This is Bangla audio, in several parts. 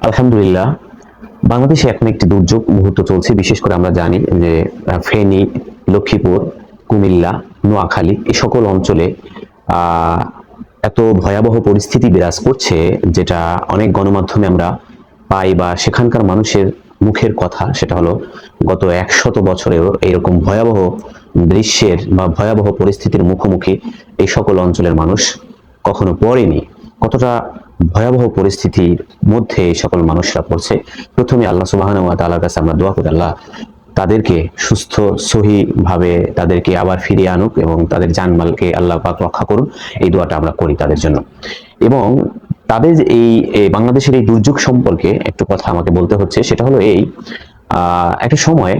আলহামদুলিল্লাহ, বাংলাদেশে এখন একটি দুর্যোগ মুহূর্ত চলছে। বিশেষ করে আমরা জানি যে ফেনী, লক্ষ্মীপুর, কুমিল্লা, নোয়াখালী এই সকল অঞ্চলে আহ, এত ভয়াবহ পরিস্থিতি বিরাজ করছে, যেটা অনেক গণমাধ্যমে আমরা পাই বা সেখানকার মানুষের মুখের কথা। সেটা হলো গত 100 বছরেও এরকম ভয়াবহ দৃশ্যের বা ভয়াবহ পরিস্থিতির মুখোমুখি এই সকল অঞ্চলের মানুষ কখনো পড়েনি। কতটা ভয়াবহ পরিস্থিতির মধ্যে এই সকল মানুষরা পড়ছে। প্রথমে আল্লাহ সুবহানাহু ওয়া তাআলার কাছে আমরা দোয়া করি, আল্লাহ তাদেরকে সুস্থ সহি ভাবে তাদেরকে আবার ফিরিয়ে আনুক এবং তাদের জানমালকে আল্লাহ পাক রক্ষা করুন। এই দোয়াটা আমরা করি তাদের জন্য। এবং তাদের এই বাংলাদেশের এই দুর্যোগ সম্পর্কে একটু কথা আমাকে বলতে হচ্ছে। সেটা হলো এই, একটা সময়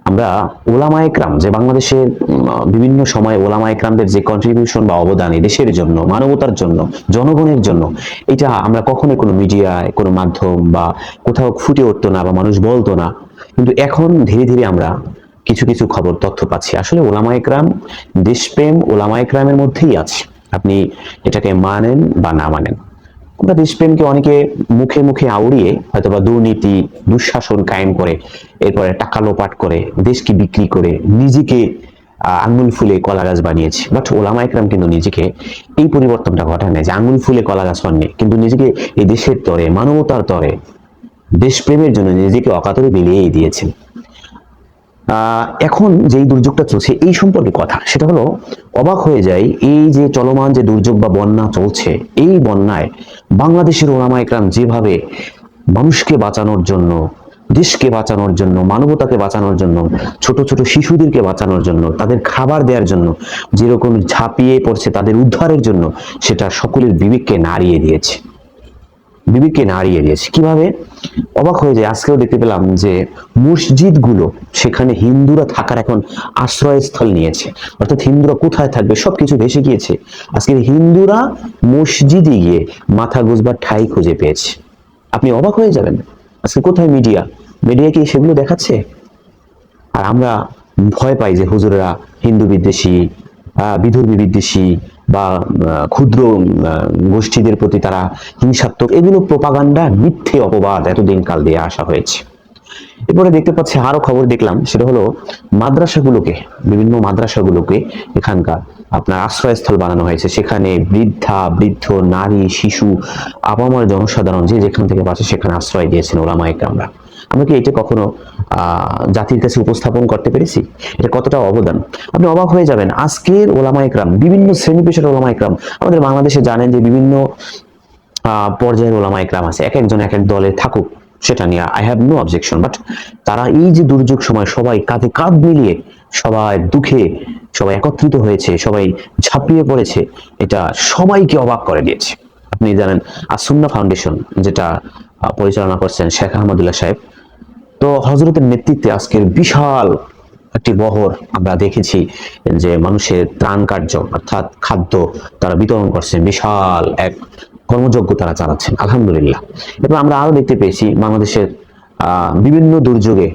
আমরা ওলামা একরাম, যে বাংলাদেশের বিভিন্ন সময় ওলামা একরামদের যে কন্ট্রিবিউশন বা অবদান এই দেশের জন্য, মানবতার জন্য, জনগণের জন্য, এটা আমরা কখনোই কোনো মিডিয়ায়, কোনো মাধ্যম বা কোথাও ফুটে উঠতো না বা মানুষ বলতো না। কিন্তু এখন ধীরে ধীরে আমরা কিছু কিছু খবর তথ্য পাচ্ছি। আসলে ওলামা একরাম, দেশপ্রেম ওলামা একরামের মধ্যেই আছে। আপনি এটাকে মানেন বা না মানেন। আমরা দেশপ্রেমকে অনেকে মুখে মুখে আউড়িয়ে হয়তোবা দুর্নীতি, দুঃশাসন কায়েম করে, এরপরে টাকা লোপাট করে, দেশকে বিক্রি করে নিজেকে আঙ্গুল ফুলে কলা গাছ বানিয়েছে। বাট ওলামা একরাম কিন্তু নিজেকে এই পরিবর্তনটা ঘটায় না যে আঙ্গুল ফুলে কলা গাছ হননি, কিন্তু নিজেকে এই দেশের তরে, মানবতার তরে, দেশপ্রেমের জন্য নিজেকে অকাতরে বিলিয়ে দিয়েছেন। এখন যেই দুর্যোগটা চলছে এই সম্পর্কে কথা, সেটা হলো অবাক হয়ে যায়। এই যে চলমান যে দুর্যোগ বা বন্যা চলছে, এই বন্যায় বাংলাদেশের ওলামা একরাম যেভাবে মানুষকে বাঁচানোর জন্য, দেশকে বাঁচানোর জন্য, মানবতাকে বাঁচানোর জন্য, ছোট ছোট শিশুদেরকে বাঁচানোর জন্য, তাদের খাবার দেওয়ার জন্য যেরকম ঝাঁপিয়ে পড়ছে তাদের উদ্ধারের জন্য, সেটা সকলের বিবেককে নাড়িয়ে দিয়েছে। কিভাবে? অবাক হয়ে যায়। আজকেও দেখতে পেলাম যে মসজিদগুলো, সেখানে হিন্দুরা থাকার এখন আশ্রয়স্থল নিয়েছে। অর্থাৎ হিন্দুরা কোথায় থাকবে সবকিছু ভেসে গিয়েছে। আজকে হিন্দুরা মসজিদে গিয়ে মাথা গুঁজবার ঠাঁই খুঁজে পেয়েছে। আপনি অবাক হয়ে যাবেন। আজকে কোথায় মিডিয়া কি সেগুলো দেখাচ্ছে? আর আমরা ভয় পাই যে হুজুরেরা হিন্দু বিদ্বেষী, বিধর্মী বিদ্বেষী বা ক্ষুদ্র গোষ্ঠীদের প্রতি তারা হিংসাত্মক, এগুলো প্রোপাগান্ডা, মিথ্যে অপবাদ এতদিন কাল দিয়ে আসা হয়েছে। এরপরে দেখতে পাচ্ছি, আরো খবর দেখলাম, সেটা হলো বিভিন্ন মাদ্রাসাগুলোকে এখানকার আপনার আশ্রয়স্থল বানানো হয়েছে। সেখানে বৃদ্ধ, নারী, শিশু, আপামর জনসাধারণ যে যেখান থেকে পাচ্ছে সেখানে আশ্রয় দিয়েছেন ওলামা একরামরা। আমরা কি এটা কখনো জাতির কাছে উপস্থাপন করতে পেরেছি? এটা কতটা অবদান! আপনি অবাক হয়ে যাবেন। আজকের ওলামা একরাম, বিভিন্ন শ্রেণী পেশার ওলামা একরাম, আমাদের বাংলাদেশে জানেন যে বিভিন্ন পর্যায়ের ওলামা একরাম আছে, এক একজন এক এক দলে থাকুক, সেটা নিয়ে I have no objection. But তারা এই যে দুর্যোগ সময় সবাই কাঁধে কাঁধ মিলিয়ে, সবাই দুঃখে সবাই একত্রিত হয়েছে, সবাই ঝাঁপিয়ে পড়েছে, এটা সবাইকে অবাক করে দিয়েছে। আপনি জানেন আসুন্না ফাউন্ডেশন, যেটা পরিচালনা করছেন শেখ আহমদুল্লাহ সাহেব, তো হজরতের নেতৃত্বে আজকের বিশাল একটি বহর আমরা দেখেছি যে মানুষের ত্রাণ কার্য অর্থাৎ খাদ্য তারা বিতরণ করছেন, বিশাল এক কর্মযজ্ঞ তারা চালাচ্ছেন, আলহামদুলিল্লাহ। এরপর আমরা আরো দেখতে পেয়েছি বাংলাদেশের বিভিন্ন দুর্যোগে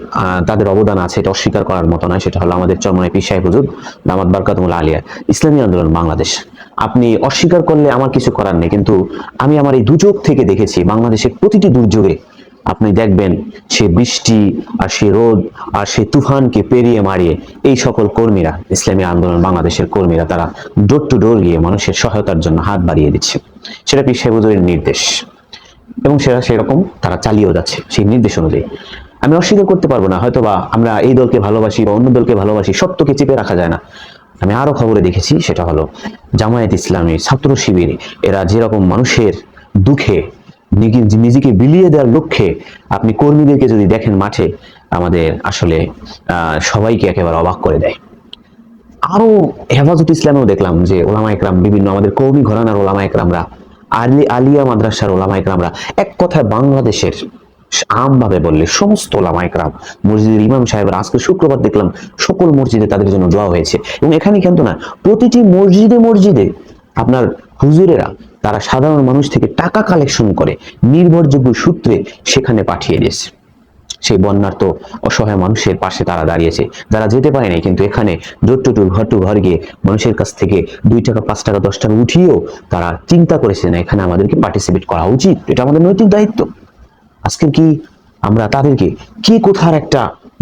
তাদের অবদান আছে, এটা অস্বীকার করার মতো নয়। সেটা হলো আমাদের চরমনাই পীর সাহেব হুজুর দামাত বারকাতুল আলিয়া, ইসলামী আন্দোলন বাংলাদেশ। আপনি অস্বীকার করলে আমার কিছু করার নেই, কিন্তু আমি আমার এই দুচোখ থেকে দেখেছি বাংলাদেশের প্রতিটি দুর্যোগে আপনি দেখবেন সে বৃষ্টি আর সে রোদ আর সে তুফানকে পেরিয়ে মারিয়ে এই সকল কর্মীরা, ইসলামী আন্দোলন বাংলাদেশের কর্মীরা, তারা ডোর টু ডোর গিয়ে মানুষের সহায়তার জন্য হাত বাড়িয়ে দিচ্ছে। সেটা পীর সাহেব হুজুরের নির্দেশ এবং সেটা সেরকম তারা চালিয়েও যাচ্ছে সেই নির্দেশ অনুযায়ী। আমি অস্বীকার করতে পারবো না, হয়তোবা আমরা এই দলকে ভালোবাসি বা অন্য দলকে ভালোবাসি, সত্যকে চেপে রাখা যায় না। আমি আরো খবরে দেখেছি, সেটা হলো জামায়াত ইসলামী, ছাত্র শিবির, এরা যেরকম মানুষের দুঃখে নিজেকে বিলিয়ে দেওয়ার লক্ষ্যে, আপনি কর্মীদেরকে যদি দেখেন মাঠে, আমাদের আসলে সবাইকে একেবারে অবাক করে দেয়। আরো হেফাজত ইসলামেও দেখলাম যে ওলামা একরাম, বিভিন্ন আমাদের কওমি ঘরানার ওলামা একরামরা, আলিয়া মাদ্রাসার ওলামা একরামরা, এক কথায় বাংলাদেশের আমভাবে বললে সমস্ত ওলামা একরাম, মসজিদের ইমাম সাহেবরা, আজকে শুক্রবার দেখলাম সকল মসজিদে তাদের জন্য দোয়া হয়েছে। এবং এখানে কিন্তু না, প্রতিটি মসজিদে আপনার হুজুরেরা তারা সাধারণ মানুষ থেকে টাকা কালেকশন করে নির্ভরযোগ্য সূত্রে সেখানে পাঠিয়ে দিয়েছে। সেই বন্যার তো অসহায় মানুষের পাশে তারা দাঁড়িয়েছে, যারা যেতে পারে নাই, কিন্তু এখানে ঘর টু ঘর গিয়ে মানুষের কাছ থেকে 2 টাকা, 5 টাকা, 10 টাকা উঠিয়েও তারা চিন্তা করেছে না, এখানে আমাদেরকে পার্টিসিপেট করা উচিত, এটা আমাদের নৈতিক দায়িত্ব। আজকে কি আমরা তাদেরকে কে কোথার একটা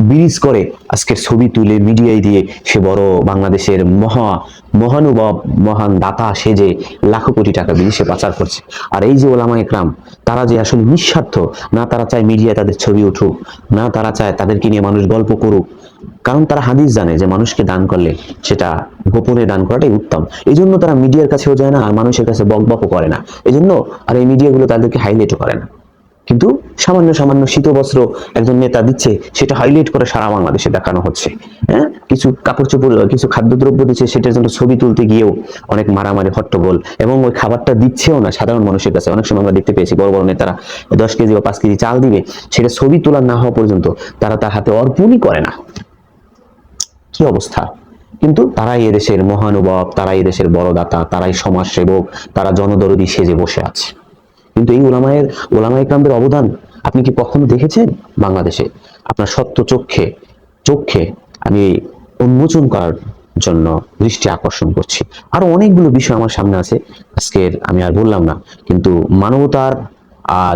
ব্রিজ করে আজকে ছবি তুলে মিডিয়ায় দিয়ে সে বড় বাংলাদেশের মহানুভব মহান দাতা সেজে লাখো কোটি টাকা বিদেশে পাচার করছে। আর এই যে ওলামায়ে কেরাম, তারা যে আসলে নিঃস্বার্থ, না তারা চায় মিডিয়ায় তাদের ছবি উঠুক, না তারা চায় তাদেরকে নিয়ে মানুষ গল্প করুক, কারণ তারা হাদিস জানে যে মানুষকে দান করলে সেটা গোপনে দান করাটাই উত্তম। এই জন্য তারা মিডিয়ার কাছেও যায় না, আর মানুষের কাছে বকবকও করে না। এই জন্য আর এই মিডিয়াগুলো তাদেরকে হাইলাইটও করে না। কিন্তু সামান্য সামান্য শীতবস্ত্র একজন নেতা দিচ্ছে, সেটা হাইলাইট করে সারা বাংলাদেশে দেখানো হচ্ছে। হ্যাঁ, কিছু কাপড় চোপড়, কিছু খাদ্যদ্রব্য দিচ্ছে, সেটার জন্য ছবি তুলতে গিয়েও অনেক মারামারি হট্টগোল, এবং ওই খাবারটা দিচ্ছেও না সাধারণ মানুষের কাছে। অনেক সময় আমরা দেখতে পেয়েছি বড় বড় নেতারা 10 কেজি বা 5 কেজি চাল দিবে, সেটা ছবি তোলা না হওয়া পর্যন্ত তারা তার হাতে অর্পণই করে না। কি অবস্থা! কিন্তু তারাই এদেশের মহানুভব, তারাই এদেশের বড় দাতা, তারাই সমাজ সেবক, তারা জনদরদি সেজে বসে আছে। কিন্তু এই ওলামায়ে কেরামদের অবদান আপনি কি কখনো দেখেছেন বাংলাদেশে? আপনার সত্য চোখে আমি উন্মোচন করার জন্য দৃষ্টি আকর্ষণ করছি। আরো অনেকগুলো বিষয় আমার সামনে আছে, আজকের আমি আর বললাম না। কিন্তু মানবতার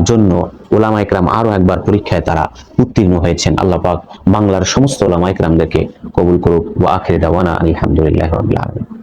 জন্য ওলামায়ে কেরাম আরো একবার পরীক্ষায় তারা উত্তীর্ণ হয়েছেন। আল্লাহ পাক বাংলার সমস্ত ওলামায়ে কেরামদেরকে কবুল করুক। ওয়া আখিরু দাওয়ানা আলহামদুলিল্লাহি রাব্বিল আলামিন।